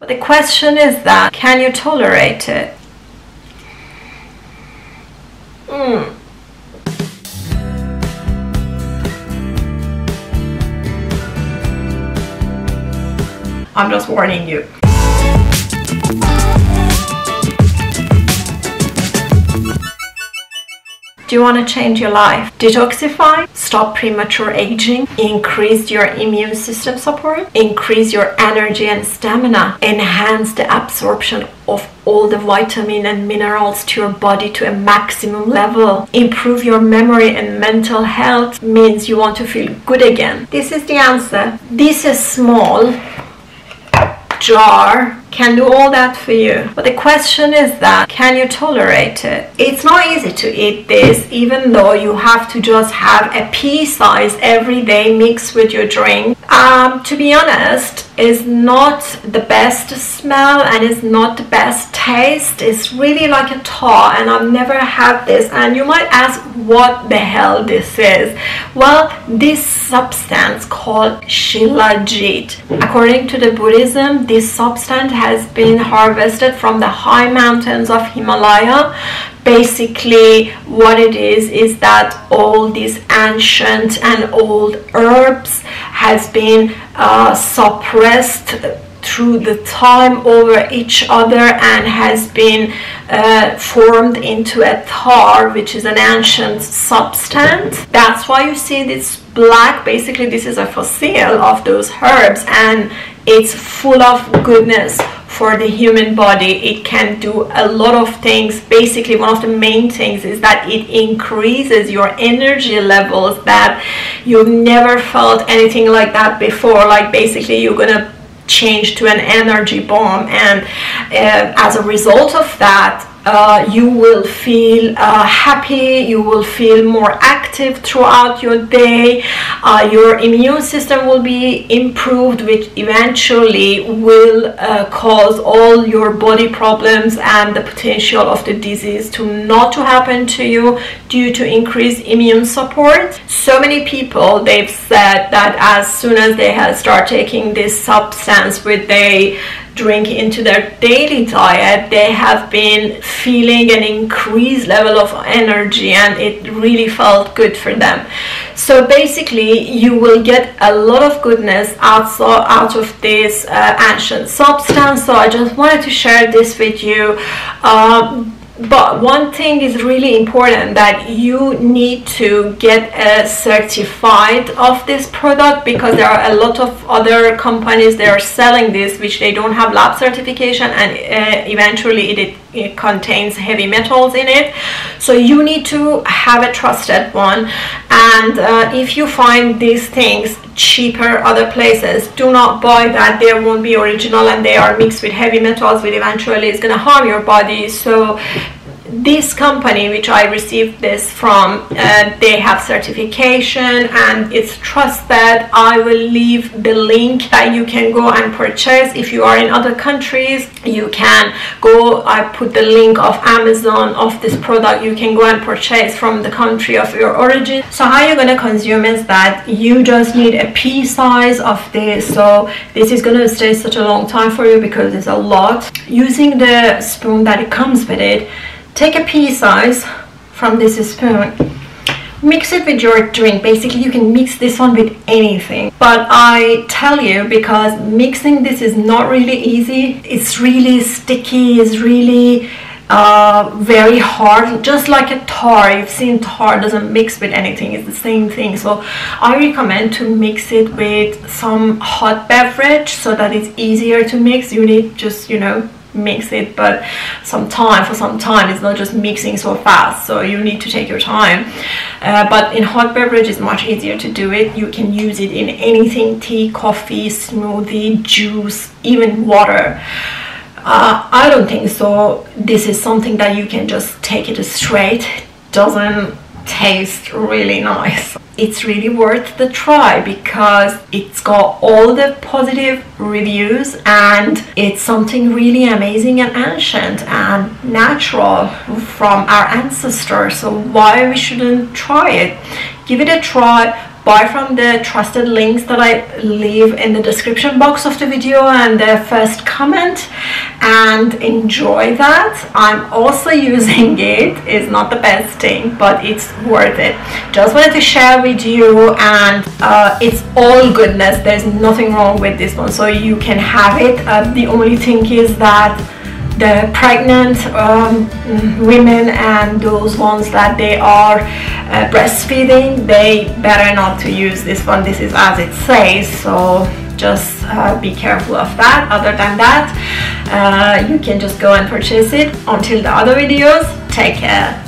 But the question is that, can you tolerate it? I'm just warning you. Do you want to change your life? Detoxify, stop premature aging, increase your immune system support, increase your energy and stamina, enhance the absorption of all the vitamin and minerals to your body to a maximum level, improve your memory and mental health, means you want to feel good again. This is the answer. This is small jar can do all that for you. But the question is that, can you tolerate it? It's not easy to eat this, even though you have to just have a pea size every day mixed with your drink. To be honest, is not the best smell and it's not the best taste. It's really like a tar, and I've never had this. And you might ask what the hell this is. Well, this substance called Shilajit. According to the Buddhism, this substance has been harvested from the high mountains of Himalaya. Basically what it is that all these ancient and old herbs has been suppressed through the time over each other and has been formed into a tar, which is an ancient substance. That's why you see this black. Basically this is a fossil of those herbs, and it's full of goodness for the human body. It can do a lot of things. Basically one of the main things is that it increases your energy levels that you've never felt anything like that before. Like basically you're gonna change to an energy bomb, and as a result of that you will feel happy, you will feel more active throughout your day, your immune system will be improved, which eventually will cause all your body problems and the potential of the disease not to happen to you due to increased immune support. So many people, they've said that as soon as they have start taking this substance with they drink into their daily diet, they have been feeling an increased level of energy, and it really felt good for them. So basically you will get a lot of goodness out of this ancient substance. So I just wanted to share this with you. But one thing is really important, that you need to get certified of this product, because there are a lot of other companies that are selling this which they don't have lab certification, and eventually it contains heavy metals in it. So you need to have a trusted one, and if you find these things cheaper other places, do not buy that. They won't be original and they are mixed with heavy metals, which eventually is going to harm your body. So this company which I received this from, they have certification and it's trusted. I will leave the link that you can go and purchase. If you are in other countries, you can go, I put the link of Amazon of this product. You can go and purchase from the country of your origin. So how you're going to consume is that you just need a pea size of this. So this is going to stay such a long time for you because it's a lot. Using the spoon that it comes with it, take a pea size from this spoon, mix it with your drink. Basically you can mix this one with anything, but I tell you, because mixing this is not really easy. It's really sticky, it's really very hard, just like a tar. You've seen tar doesn't mix with anything, it's the same thing. So I recommend to mix it with some hot beverage so that it's easier to mix. You need just, you know, mix it, but for some time it's not just mixing so fast, so you need to take your time. But in hot beverage it's much easier to do it. You can use it in anything: tea, coffee, smoothie, juice, even water. I don't think so this is something that you can just take it straight. Doesn't taste really nice. It's really worth the try because it's got all the positive reviews and it's something really amazing and ancient and natural from our ancestors. So why we shouldn't try it? Give it a try. buy from the trusted links that I leave in the description box of the video and the first comment, and enjoy that. I'm also using it. It's not the best thing, but it's worth it. Just wanted to share with you, and it's all goodness. There's nothing wrong with this one, so you can have it. The only thing is that the pregnant women and those ones that they are breastfeeding, they better not to use this one. This is as it says, so just be careful of that. Other than that, you can just go and purchase it. Until the other videos, take care.